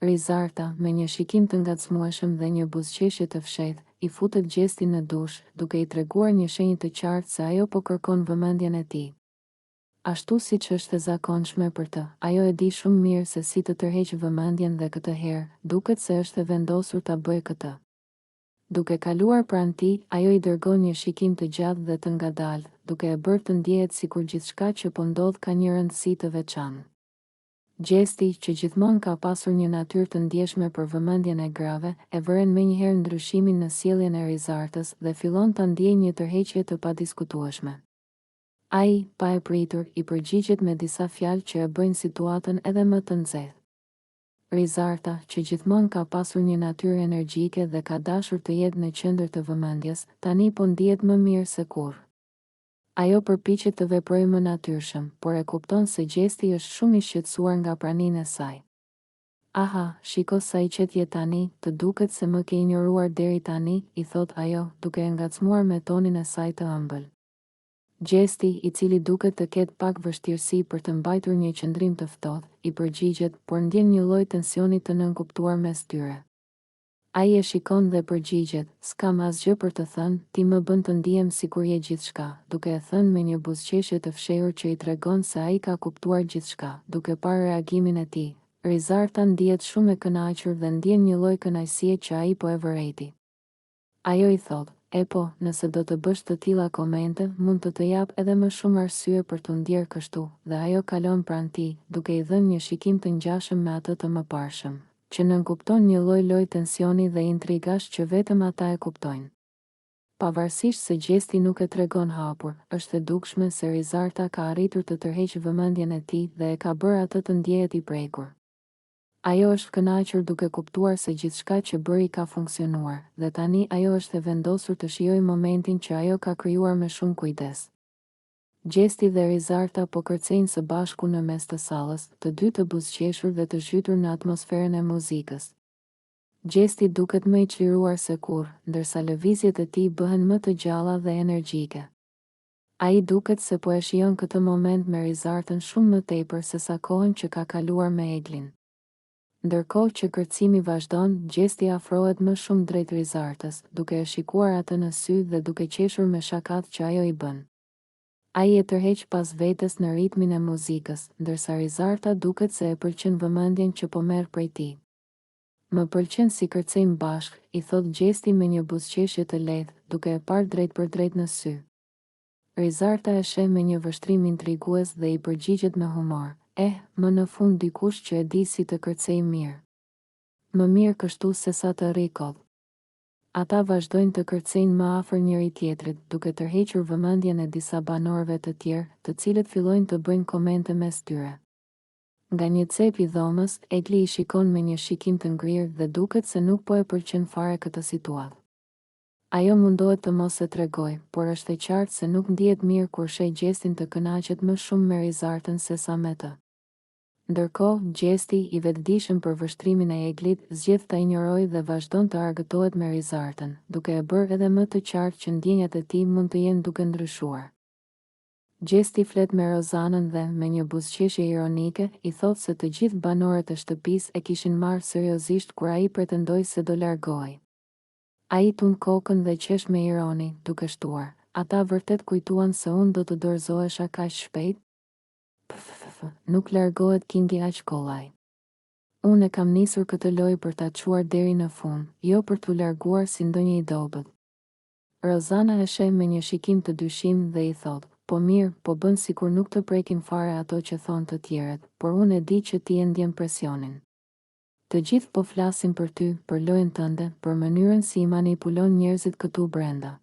Rizarta, me një shikim të ngacmueshëm dhe një buzëqeshje të fshehtë, i futet Gjestin në dush, duke i treguar një shenjë të qartë se ajo po kërkon vëmendjen e tij. Ashtu siç është e zakonshme për të, ajo e di shumë mirë se si të tërheqë vëmendjen dhe këtë herë, duket se është e vendosur ta bëjë këtë. Duke kaluar pranë tij, ajo i dërgon një shikim të gjatë dhe të ngadalë, duke e bërë të ndjehet sikur gjithçka që po ndodh ka një rëndësi të veçantë. Gjesti, që gjithmonë ka pasur një natyrë të ndjeshme për vëmendjen e grave, e vëren menjëherë ndryshimin në sjelljen e Rizartës dhe fillon ta ndjejë një tërheqje të padiskutueshme. Ai, pa e pritur, i përgjigjet me disa fjalë që e bëjnë situatën edhe më të nxehtë. Rizarta, që gjithmonë ka pasur një natyrë energjike dhe ka dashur të jetë në qendër të vëmendjes, tani po ndihet më mirë se kurrë. Ajo përpiqet të veprojë më natyrshëm, por e kupton se Gjesti është shumë i shqetësuar nga praninë e saj. Aha, shiko sa i qetë je tani, të duket se më ke injoruar deri tani, i thot ajo, duke e ngacmuar me tonin e saj të ëmbël. Gjesti, i cili duket të ketë pak vështirësi për të mbajtur një qëndrim të ftohtë, i përgjigjet, por ndjen një lloj tensioni të nënkuptuar mes tyre. Ai e shikon dhe përgjigjet, s'kam asgjë për të thënë, ti më bën të ndihem sikur je gjithçka, duke e thënë me një buzëqeshje të fshehur që i tregon se ai ka kuptuar gjithçka, duke parë reagimin e tij. Rizarta ndihet shumë e kënaqur dhe ndjen një lloj kënaqësie që ai po e vërejti. Ajo i thot, e po, nëse do të bësh të tilla komente, mund të jap edhe më shumë arsye për të ndjerë kështu, dhe ajo kalon pranë tij, duke i dhënë një shikim të ngjashëm me atë të mëparshëm, që nënkupton një lloj tensioni dhe intrigash që vetëm ata e kuptojnë. Pavarësisht se Gjesti nuk e tregon hapur, është e dukshme se Rizarta ka arritur të tërheqë vëmendjen e tij dhe e ka bërë atë të ndjehet i prekur. Ajo është kënaqur duke kuptuar se gjithçka që bëri ka funksionuar, dhe tani ajo është e vendosur të shijojë momentin që ajo ka krijuar me shumë kujdes. Gjesti dhe Rizarta po kërcejnë së bashku në mes të sallës, të dy të buzëqeshur dhe të zhytur në atmosferën e muzikës. Gjesti duket më i çliruar se kurrë, ndërsa lëvizjet e tij bëhen më të gjalla dhe energjike. Ai duket se po e shijon këtë moment me Rizartën shumë më tepër se sa kohën që ka kaluar me Eglin. Ndërkohë që kërcimi vazhdon, Gjesti afrohet më shumë drejt Rizartës, duke e shikuar atë në sy dhe duke qeshur me shakat që ajo i bën. Ai e tërheq pas vetes në ritmin e muzikës, ndërsa Rizarta duket se e pëlqen vëmendjen që po merr prej tij. Më pëlqen si kërcejmë bashkë, i thot Gjesti me një buzëqeshje të lehtë, duke e parë drejt për drejt në sy. Rizarta e sheh me një vështrim intrigues dhe i përgjigjet me humor. Më në fund dikush që e di si të kërcej mirë. Më mirë kështu se sa të rri kot. Ata vazhdojnë të kërcejnë më afër njëri tjetrit, duke tërhequr vëmendjen e disa banorëve të tjerë, të cilët fillojnë të bëjnë komente mes tyre. Nga një cep i dhomës, Egli i shikon me një shikim të ngrirë dhe duket se nuk po e pëlqen fare këtë situatë. Ajo mundohet të mos e tregoj, por është e qartë se nuk ndihet mirë kur sheh Gjestin të kënaqet më shumë me Rizartën se sa me të. Ndërkohë, Gjesti, i vetëdijshëm për vështrimin e Eglit, zgjedh ta injorojë dhe vazhdon të argëtohet me Rizartën, duke e bërë edhe më të qartë që ndjenjat e tij mund të jenë duke ndryshuar. Gjesti flet me Rozanën dhe, me një buzëqeshje ironike, i thot se të gjithë banorët e shtëpisë e kishin marrë seriozisht kur ai pretendoi se do largohej. Ai tund kokën dhe qesh me ironi, duke shtuar, ata vërtet kujtuan se unë do të dorëzohesha kaq shpejt? Nuk largohet Kingi aq kollaj. Unë e kam nisur këtë lojë për ta çuar deri në fund, jo për t'u larguar si ndonjë i dobët. Rozana e sheh me një shikim të dyshim dhe i thot, po mirë, po bën sikur nuk të prekin fare ato që thon të tjerët, por unë e di që ti e ndjen presionin. Të gjithë po flasin për ty, për lojën tënde, për mënyrën si i manipulon njerëzit këtu brenda.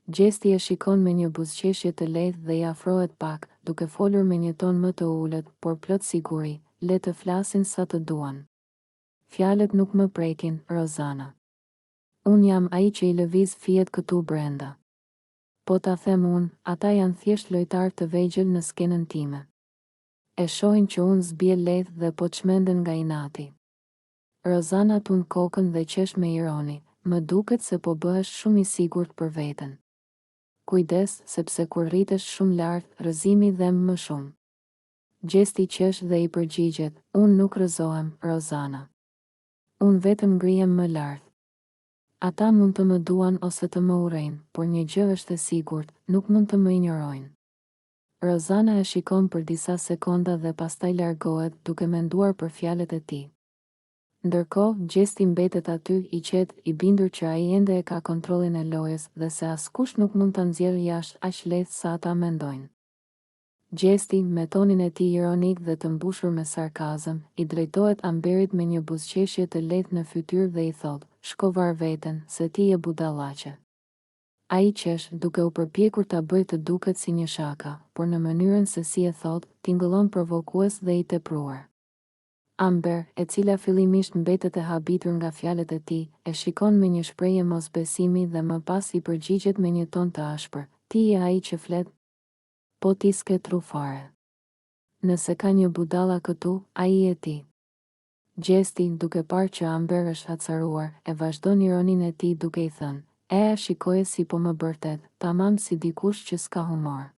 Gjesti e shikon me një buzëqeshje të lehtë dhe i afrohet pak, duke folur me një ton më të ulët, por plot siguri, le të flasin sa të duan. Fjalët nuk më prekin, Rozana. Unë jam ai që i lëviz fiet këtu brenda. Po ta them unë, ata janë thjesht lojtar të vegjël në skenën time. E shohin që unë zbie lehtë dhe po çmenden nga inati. Rozana tund kokën dhe qesh me ironi, më duket se po bëhesh shumë i sigurt për veten. Kujdes, sepse kur rritesh shumë lart, rrëzimi dhem më shumë. Gjesti qesh dhe i përgjigjet, unë nuk rrëzohem, Rozana. Unë vetëm ngrihem më lart. Ata mund të më duan ose të më urrejnë, por një gjë është e sigurt, nuk mund të më injorojnë. Rozana e shikon për disa sekonda dhe pastaj largohet duke menduar për fjalët e tij. Ndërkohë, Gjesti mbetet aty i qetë, i bindur që ai ende e ka kontrollin e lojës dhe se askush nuk mund ta nxjerrë jashtë aq lehtë sa ata mendojnë. Gjesti, me tonin e tij ironik dhe të mbushur me sarkazëm, i drejtohet Amberit me një buzëqeshje të lehtë në fytyrë dhe i thotë: "Shko var veten, se ti je budallaqe." Ai qesh, duke u përpjekur ta bëjë të duket si një shaka, por në mënyrën se si e thotë, tingëllon provokues dhe i tepruar. Amber, e cila fillimisht mbetet e habitur nga fjalët e tij, e shikon me një shprehje mosbesimi dhe më pas i përgjigjet me një ton të ashpër: "Ti je ai që flet? Po ti s'ke tru fare. Nëse ka një budalla këtu, ai je ti." Gjesti, duke parë që Amber është hacaruar, e vazhdon ironinë e tij duke i thënë: Shikoje si po më bërtet, tamam si dikush që s'ka humor.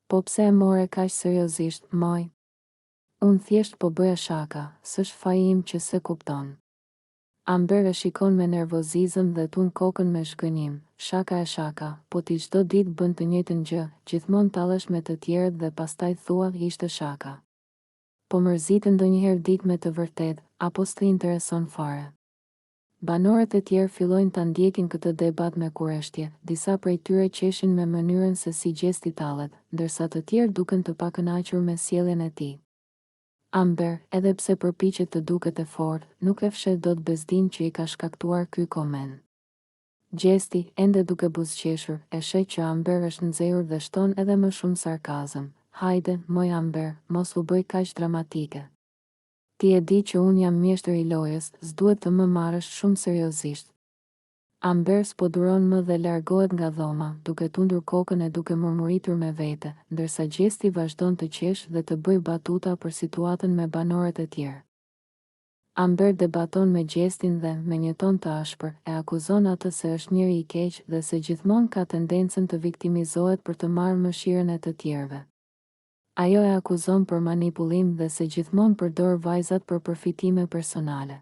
Po pse e more kaq seriozisht, moj? Unë thjesht po bëja shaka, s'është faji im që se kupton." Amber e shikon me nervozizëm dhe tun kokën me shgënjim: "Shaka e shaka, po ti çdo ditë bën të njëjtën gjë, gjithmonë tallesh me të tjerët dhe pastaj thua ishte shaka. Po mërzitë ndonjëherë dik me të vërtet, apo s'të intereson fare?" Banorët e tjerë fillojnë ta ndjekin këtë debat me kurreshtje, disa prej tyre qeshin me mënyrën se si Gjesti tallet, ndërsa të tjerë duken të pakënaqur me sjelljen e tij. Amber, edhe pse përpiqet të duket e fortë, nuk e fshet dot bezdin që i ka shkaktuar ky koment. Gjesti, ende duke buzëqeshur, e sheh që Amber është nxehur dhe shton edhe më shumë sarkazëm: "Hajde, moj Amber, mos u bëj kaq dramatike. Ti e di që unë jam mjeshtër i lojës, s'duhet të më marrësh shumë seriozisht." Amber s'po duron më dhe largohet nga dhoma, duke tundur kokën e duke murmuritur me vete, ndërsa Gjesti vazhdon të qesh dhe të bëj batuta për situatën me banorët e tjerë. Amber debaton me Gjestin dhe, me një ton të ashpër, e akuzon atë se është njeri i keq dhe se gjithmonë ka tendencën të viktimizohet për të marrë mëshirën e të tjerëve. Ajo e akuzon për manipullim dhe se gjithmonë përdor vajzat për përfitime personale.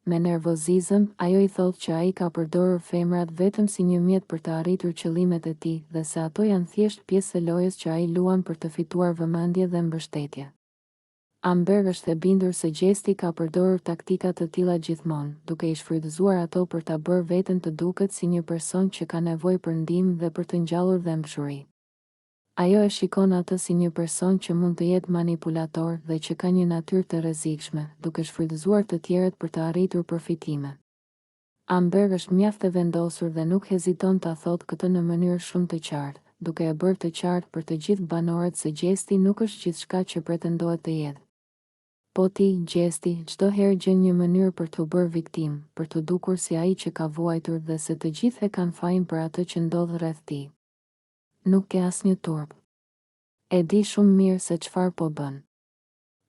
Me nervozizëm, ajo i thotë që ai ka përdorur femrat vetëm si një mjet për të arritur qëllimet e tij dhe se ato janë thjesht pjesë e lojës që ai luan për të fituar vëmendje dhe mbështetje. Amber është e bindur se Gjesti ka përdorur taktika të tilla gjithmonë, duke i shfrytëzuar ato për ta bërë veten të duket si një person që ka nevojë për ndihmë dhe për të ngjallur dëmshuri. Ajo e shikon atë si një person që mund të jetë manipulator dhe që ka një natyrë të rrezikshme, duke shfrytëzuar të tjerët për të arritur përfitime. Amber është mjaft e vendosur dhe nuk heziton ta thotë këtë në mënyrë shumë të qartë, duke e bërë të qartë për të gjithë banorët se Gjesti nuk është gjithçka që pretendohet të jetë. Po ti, Gjesti, çdo herë gjen një mënyrë për t'u bërë viktimë, për të dukur si ai që ka vuajtur dhe se të gjithë e kanë fajin për atë që ndodh rreth tij. Nuk ke asnjë turp. E di shumë mirë se çfarë po bën.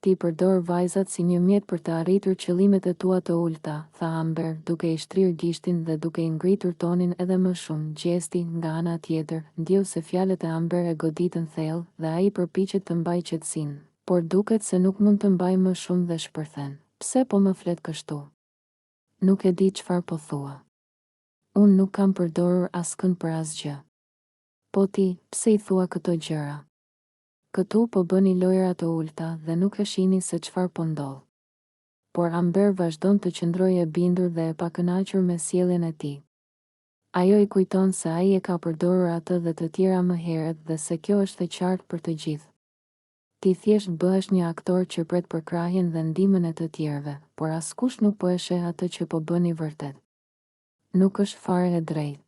Ti përdor vajzat si një mjet për të arritur qëllimet e tua të ulta, tha Amber, duke i shtrirë gishtin dhe duke i ngritur tonin edhe më shumë. Gjesti, nga ana tjetër, ndjeu se fjalët e Amber e goditën thellë dhe ai përpiqet të mbajë qetësinë, por duket se nuk mund të mbajë më shumë dhe shpërthen: "Pse po më flet kështu? Nuk e di çfarë po thua. Unë nuk kam përdorur askënd për asgjë. Po ti, pse i thua këto gjëra? Këtu po bëni lojra të ulta dhe nuk e shihni se çfarë po ndodh." Por Amber vazhdon të qëndrojë e bindur dhe e pakënaqur me sjelljen e tij. Ajo i kujton se ai e ka përdorur atë dhe të tjera më herët dhe se kjo është e qartë për të gjithë. Ti thjesht bëhesh një aktor që pret përkrahjen dhe ndihmën e të tjerëve, por askush nuk po e sheh atë që po bëni vërtet. Nuk është fare e drejtë.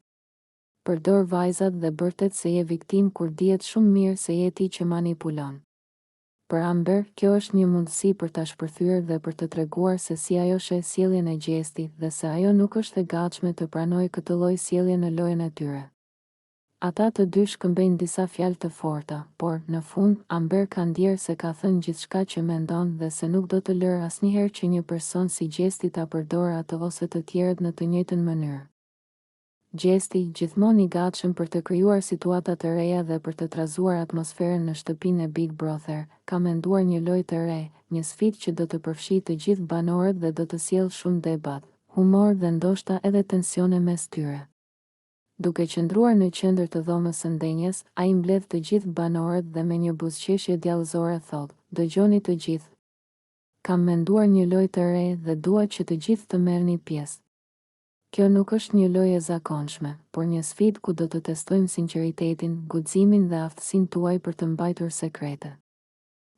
Përdor vajzat dhe bërtet se je viktim kur dihet shumë mirë se je ti që manipulon. Për Amber, kjo është një mundësi për ta shpërthyer dhe për të treguar se si ajo sheh sjelljen e Gjestit dhe se ajo nuk është e gatshme të pranojë këtë lloj sjellje në lojën e tyre. Ata të dy shkëmbejnë disa fjalë të forta, por, në fund, Amber ka ndjerë se ka thënë gjithçka që mendon dhe se nuk do të lërë asnjëherë që një person si Gjesti ta përdorë atë ose të tjerët në të njëjtën mënyrë. Gjesti, gjithmonë i gatshëm për të krijuar situata të reja dhe për të trazuar atmosferën në shtëpinë e Big Brother, ka menduar një lojë të re, një sfidë që do të përfshijë të gjithë banorët dhe do të sjellë shumë debat, humor dhe ndoshta edhe tensione mes tyre. Duke qëndruar në qendër të dhomës së ndenjes, ai mbledh të gjithë banorët dhe me një buzëqeshje djallëzore thotë: "Dëgjoni të gjithë. Kam menduar një lojë të re dhe dua që të gjithë të merrni pjesë. Kjo nuk është një lojë e zakonshme, por një sfidë ku do të testojmë sinqeritetin, guximin dhe aftësinë tuaj për të mbajtur sekrete."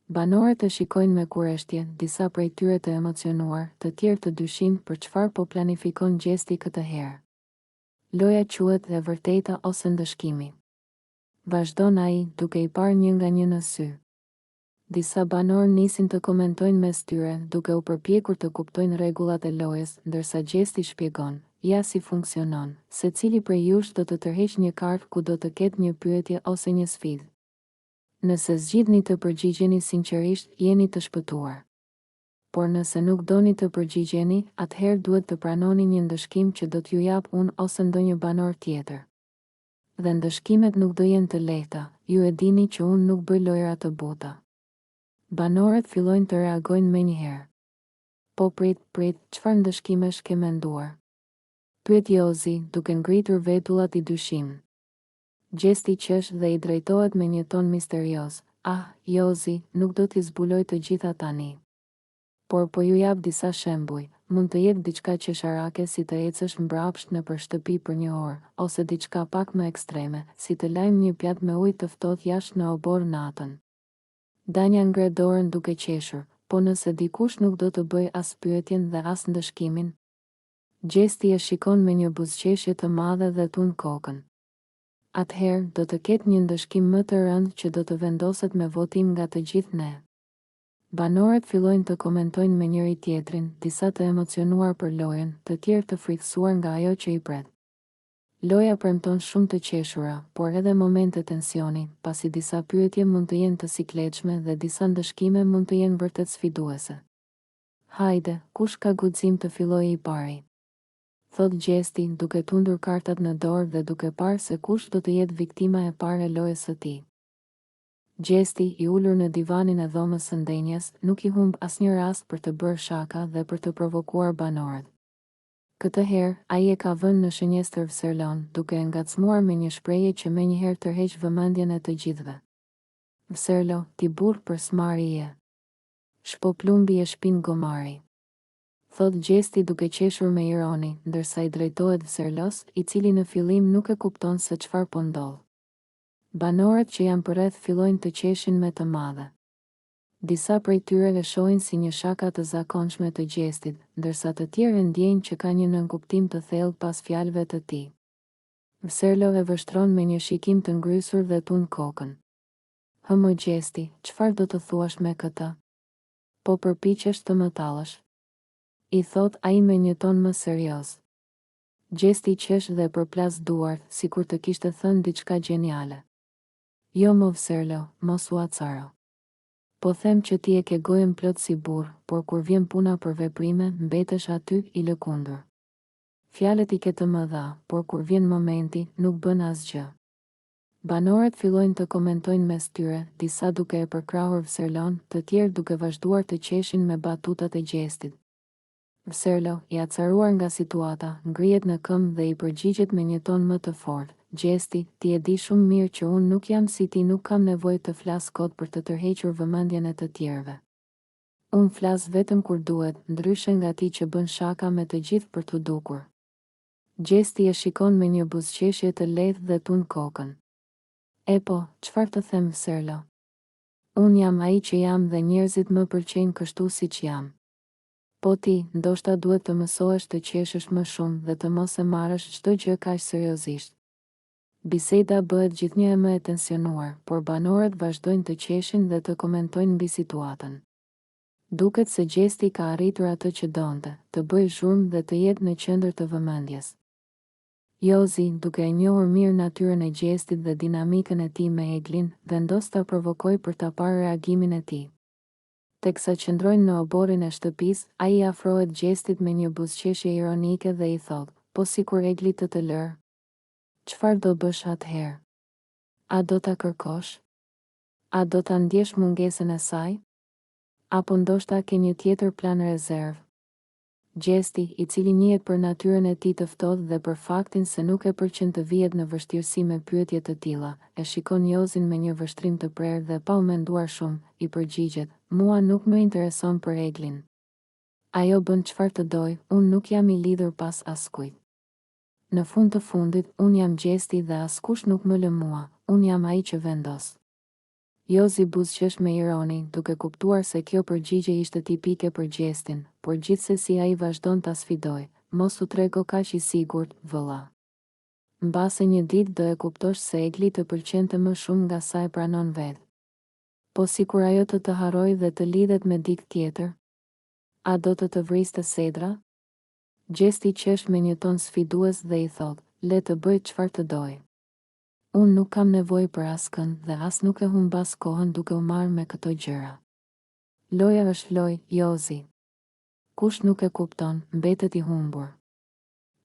Banorët e shikojnë me kurreshtje, disa prej tyre të emocionuar, të tjerë të dyshim për çfarë po planifikon Gjesti këtë herë. Loja quhet E vërteta ose ndëshkimi. Vazhdon ai, duke i parë një nga një në sy. Disa banorë nisin të komentojnë mes tyre, duke u përpjekur të kuptojnë rregullat e lojës, ndërsa Gjesti shpjegon: "Ja si funksionon, secili prej jush do të tërheqë një kartë ku do të ketë një pyetje ose një sfidë. Nëse zgjidhni të përgjigjeni sinqerisht, jeni të shpëtuar. Por nëse nuk doni të përgjigjeni, atëherë duhet të pranoni një ndëshkim që do t'ju jap unë ose ndonjë banor tjetër. Dhe ndëshkimet nuk do jenë të lehta, ju e dini që unë nuk bëj lojra të buta." Banorët fillojnë të reagojnë menjëherë. "Po prit, çfarë ndëshkimesh ke menduar?" pyet Jozi, duke ngritur vetullat i dyshim. Gjesti qesh dhe i drejtohet me një ton misterioz: "Ah, Jozi, nuk do t'i zbuloj të gjitha tani. Por po ju jap disa shembuj, mund të jetë diçka qesharake si të ecësh mbrapsht nëpër shtëpi për një orë, ose diçka pak më ekstreme, si të lajmë një pjatë me ujë të ftohtë jashtë në obor natën." Danja ngre dorën duke qeshur: "Po nëse dikush nuk do të bëj as pyetjen dhe as ndëshkimin?" Gjesti e shikon me një buzëqeshje të madhe dhe tund kokën. "Atëherë do të ketë një ndëshkim më të rëndë që do të vendoset me votim nga të gjithë ne." Banorët fillojnë të komentojnë me njëri tjetrin, disa të emocionuar për lojën, të tjerë të frikësuar nga ajo që i pret. Loja premton shumë të qeshura, por edhe momente tensioni, pasi disa pyetje mund të jenë të sikletshme dhe disa ndëshkime mund të jenë vërtet sfiduese. "Hajde, kush ka guxim të fillojë i pari?" thot Gjesti, duke tundur kartat në dorë dhe duke parë se kush do të jetë viktima e parë e lojës së tij. Gjesti, i ulur në divanin e dhomës së ndenjes, nuk i humb asnjë rast për të bërë shaka dhe për të provokuar banorët. Këtë herë, ai e ka vënë në shënjestër Vserlon, duke e ngacmuar me një shprehje që menjëherë tërheq vëmendjen e të gjithëve. "Vserlo, ti burr për smari je. Shpo plumbi e shpin gomari", thot Gjesti duke qeshur me ironi, ndërsa i drejtohet Vserlos, i cili në fillim nuk e kupton se çfarë po ndodh. Banorët që janë përreth fillojnë të qeshin me të madhe. Disa prej tyre e shohin si një shaka të zakonshme të Gjestit, ndërsa të tjerë ndjejnë që ka një nënkuptim të thellë pas fjalëve të tij. Vserlo e vështron me një shikim të ngrysur dhe tund kokën. "Hëmë Gjesti, çfarë do të thuash me këtë? Po përpiqesh të më tallësh?" i thot ai me një ton më serioz. Gjesti qesh dhe përplas duart, sikur të kishte thënë diçka gjeniale. "Jo më Vserlo, mos u acaro. Po them që ti e ke gojën plot si burr, por kur vjen puna për veprime, mbetesh aty i lëkundur. Fjalët i ke të mëdha, por kur vjen momenti, nuk bën asgjë." Banorët fillojnë të komentojnë mes tyre, disa duke e përkrahur Vserlon, të tjerë duke vazhduar të qeshin me batutat e Gjestit. Vserlo, i acaruar nga situata, ngrihet në këmbë dhe i përgjigjet me një ton më të fortë: "Gjesti, ti e di shumë mirë që unë nuk jam si ti, nuk kam nevojë të flas kot për të tërhequr vëmendjen e të tjerëve. Unë flas vetëm kur duhet, ndryshe nga ti që bën shaka me të gjithë për t'u dukur." Gjesti e shikon me një buzëqeshje të lehtë dhe tund kokën. "E po, çfarë të them Vserlo? Unë jam ai që jam dhe njerëzit më pëlqejnë kështu siç jam. Po ti, ndoshta duhet të mësohesh të qeshësh më shumë dhe të mos e marrësh çdo gjë kaq seriozisht." Biseda bëhet gjithnjë e më e tensionuar, por banorët vazhdojnë të qeshin dhe të komentojnë mbi situatën. Duket se Gjesti ka arritur atë që donte, të bëjë zhurmë dhe të jetë në qendër të vëmendjes. Jozi, duke e njohur mirë natyrën e Gjestit dhe dinamikën e tij me Eglin, vendos ta provokojë për ta parë reagimin e tij. Teksa qëndrojnë në oborin e shtëpisë, ai i afrohet Gjestit me një buzëqeshje ironike dhe i thot: "Po sikur Egli të lërë." Çfarë do bësh atëherë? A do ta kërkosh? A do ta ndjesh mungesën e saj? Apo ndoshta ke një tjetër plan rezervë? Gjesti, i cili njihet për natyrën e tij të ftohtë dhe për faktin se nuk e pëlqen të vihet në vështirësi me pyetje të tilla, e shikon Jozin me një vështrim të prerë dhe pa u menduar shumë, i përgjigjet: "Mua nuk më intereson për Eglin. Ajo bën çfarë të doj, unë nuk jam i lidhur pas askujt. Në fund të fundit, unë jam Gjesti dhe askush nuk më lë mua, unë jam ai që vendos." Jozi buzëqesh me ironi, duke kuptuar se kjo përgjigje ishte tipike për Gjestin, por gjithsesi ai vazhdon ta sfidoj: "Mos u trego kaq i sigurt, vëlla. Mbase një ditë do e kuptosh se Egli të pëlqente më shumë nga sa e pranon vetë. Po sikur ajo të harrojë dhe të lidhet me dikë tjetër? A do të vriste sedra?" Gjesti qesh me një ton sfidues dhe i thot: "Le të bëj çfarë të doj. Unë nuk kam nevojë për askënd dhe as nuk e humbas kohën duke u marrë me këto gjëra. Loja është lojë, Jozi. Kush nuk e kupton, mbetet i humbur."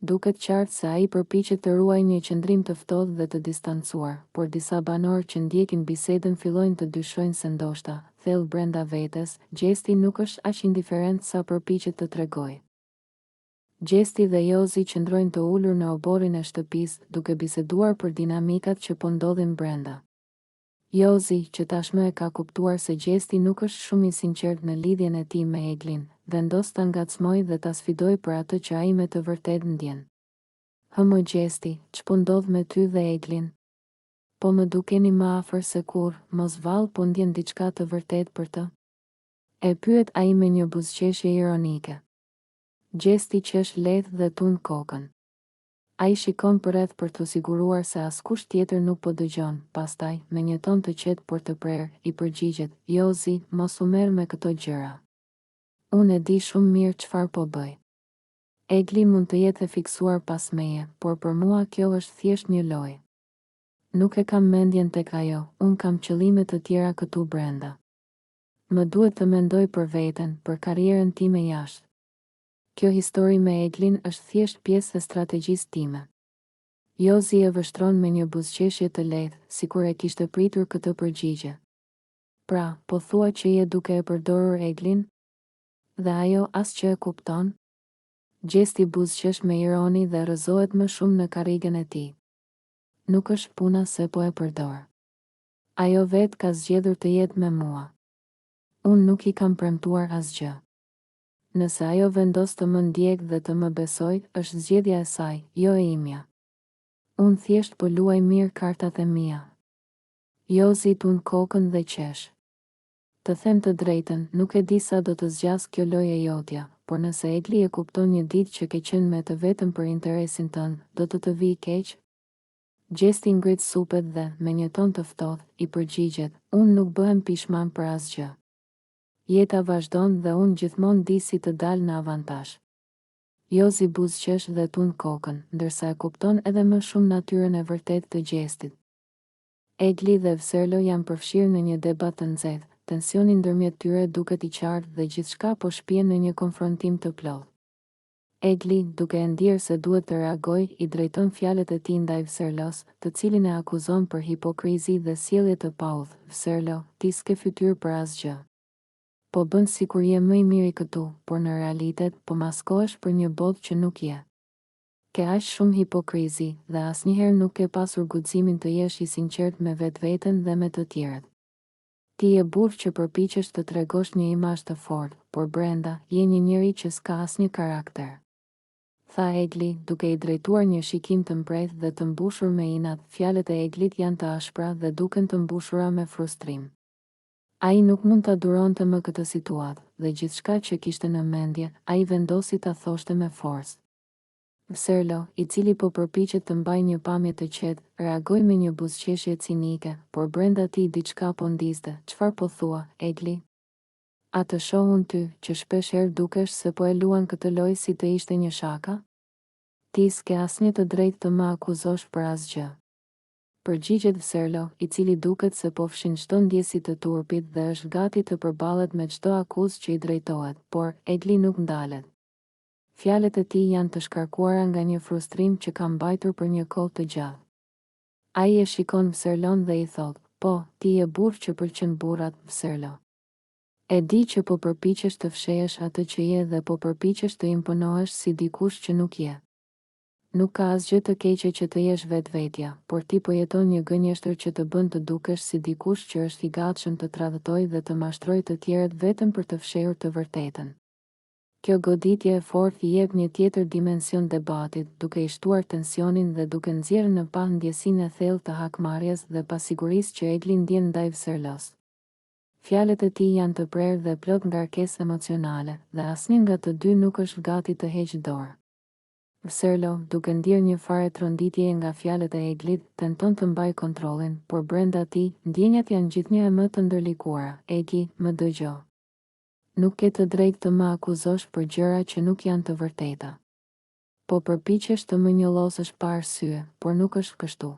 Duket qartë se ai përpiqet të ruajë një qëndrim të ftohtë dhe të distancuar, por disa banorë që ndjekin bisedën fillojnë të dyshojnë se ndoshta, thellë brenda vetes, Gjesti nuk është aq indiferent sa përpiqet të tregojë. Gjesti dhe Jozi qëndrojnë të ulur në oborrin e shtëpisë, duke biseduar për dinamikat që po ndodhin brenda. Jozi, që tashmë e ka kuptuar se Gjesti nuk është shumë i sinqert në lidhjen e tij me Eglin, vendos ta ngacmojë dhe ta sfidojë për atë që ai me të vërtetë ndjen. "Hëmë Gjesti, ç'po ndodh me ty dhe Eglin? Po më dukeni më afër se kur, mos vallë po ndjen diçka të vërtetë për të?" E pyet ai me një buzëqeshje ironike. Gjesti qesh lehtë dhe tund kokën. Ai shikon përreth për të siguruar se askush tjetër nuk po dëgjon, pastaj, me një ton të qetë por të prerë, i përgjigjet: "Jozi, mos u merr me këto gjëra. Unë e di shumë mirë çfarë po bëj. Egli mund të jetë e fiksuar pas meje, por për mua kjo është thjesht një lojë. Nuk e kam mendjen tek ajo, unë kam qëllime të tjera këtu brenda. Më duhet të mendoj për veten, për karrierën time jashtë. Kjo histori me Eglin është thjesht pjesë e strategjisë time." Jozi e vështron me një buzëqeshje të lehtë, sikur e kishte pritur këtë përgjigje. "Pra, po thua që je duke e përdorur Eglin? Dhe ajo as që e kupton?" Gjesti buzëqesh me ironi dhe rrëzohet më shumë në karrigen e tij. "Nuk është puna se po e përdor. Ajo vetë ka zgjedhur të jetë me mua. Unë nuk i kam premtuar asgjë. Nëse ajo vendos të më ndjek dhe të më besoj, është zgjedhja e saj, jo e imja. Unë thjesht po luaj mirë kartat e mia." Jozi tund kokën dhe qesh. "Të them të drejtën, nuk e di sa do të zgjas kjo lojë e jotja, por nëse Egli e kupton një ditë që ke qenë me të vetëm për interesin tënd, do të vijë keq?" Gjesti ngrit supet dhe, me një ton të ftohtë, i përgjigjet: "Unë nuk bëhem pishman për asgjë. Jeta vazhdon dhe unë gjithmonë di si të dal në avantazh." Jozi buzëqesh dhe tund kokën, ndërsa e kupton edhe më shumë natyrën e vërtetë të Gjestit. Egli dhe Vserlo janë përfshirë në një debat të nxehtë, tensioni ndërmjet tyre duket i qartë dhe gjithçka po shpihen në një konfrontim të plotë. Egli, duke e ndier se duhet të reagojë, i drejton fjalët e tij ndaj Vserlos, të cilin e akuzon për hipokrizi dhe sjellje të paudhë. "Vserlo, ti s'ke fytyrë për asgjë. Po bën sikur je më i miri këtu, por në realitet po maskohesh për një botë që nuk je. Ke aq shumë hipokrizi dhe asnjëherë nuk ke pasur guximin të jesh i sinqert me vetveten dhe me të tjerët. Ti je burr që përpiqesh të tregosh një imazh të fortë, por brenda je një njeri që s'ka asnjë karakter." Tha Egli, duke i drejtuar një shikim të mprejtë dhe të mbushur me inat. Fjalët e Eglit janë të ashpra dhe duken të mbushura me frustrim. Ai nuk mund ta duronte më këtë situatë, dhe gjithçka që kishte në mendje, ai vendosi ta thoshte me forcë. Vserlo, i cili po përpiqet të mbajë një pamje të qetë, reagoi me një buzëqeshje cinike, por brenda tij diçka po ndizte. "Çfarë po thua, Egli? A të shoh unë ty, që shpesh herë dukesh se po e luan këtë lojë si të ishte një shaka? Ti s'ke asnjë të drejtë të më akuzosh për asgjë." Përgjigjet Vserlo, i cili duket se po fshin çdo ndjesi të turpit dhe është gati të përballet me çdo akuzë që i drejtohet, por Egli nuk ndalet. Fjalët e tij janë të shkarkuara nga një frustrim që ka mbajtur për një kohë të gjatë. Ai e shikon Vserlon dhe i thot, po, ti je burr që pëlqen burrat, Vserlo. E di që po përpiqesh të fshehesh atë që je dhe po përpiqesh të imponohesh si dikush që nuk je. Nuk ka asgjë të keqe që të jesh vetvetja, por ti po jeton një gënjeshtër që të bën të dukesh si dikush që është i gatshëm të tradhtojë dhe të mashtrojë të tjerët vetëm për të fshehur të vërtetën. Kjo goditje e fortë i jep një tjetër dimension debatit, duke i shtuar tensionin dhe duke nxjerrë në pa ndjesinë e thellë të hakmarrjes dhe pasigurisë që Egli ndjen ndaj Vserlos. Fjalët e tij janë të prerë dhe plot ngarkesë emocionale, dhe asnjë nga të dy nuk është gati të heqë dorë. Vserlo, duke ndjerë një fare tronditje nga fjalët e Eglit, tenton të mbajë kontrollin, por brenda tij, ndjenjat janë gjithnjë e më të ndërlikuara. Egli, më dëgjo. Nuk ke të drejtë të më akuzosh për gjëra që nuk janë të vërteta. Po përpiqesh të më njollosesh pa arsye, por nuk është kështu.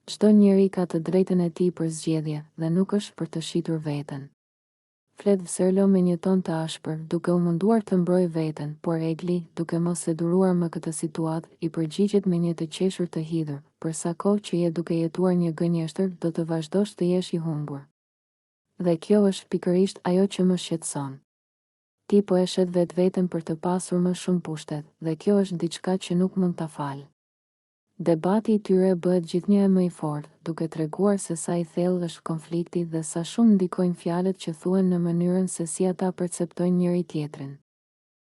Çdo njeri ka të drejtën e tij për zgjedhje dhe nuk është për të shitur veten. Flet Vserlo me një ton të ashpër, duke u munduar të mbrojë veten, por Egli, duke mos e duruar më këtë situatë, i përgjigjet me një të qeshur të hidhur, për sa kohë që je duke jetuar një gënjeshtër, do të vazhdosh të jesh i humbur. Dhe kjo është pikërisht ajo që më shqetëson. Ti po e shet vetveten për të pasur më shumë pushtet, dhe kjo është diçka që nuk mund ta fal. Debati i tyre bëhet gjithnjë e më i fortë, duke treguar se sa i thellë është konflikti dhe sa shumë ndikojnë fjalët që thuhen në mënyrën se si ata perceptojnë njëri tjetrin.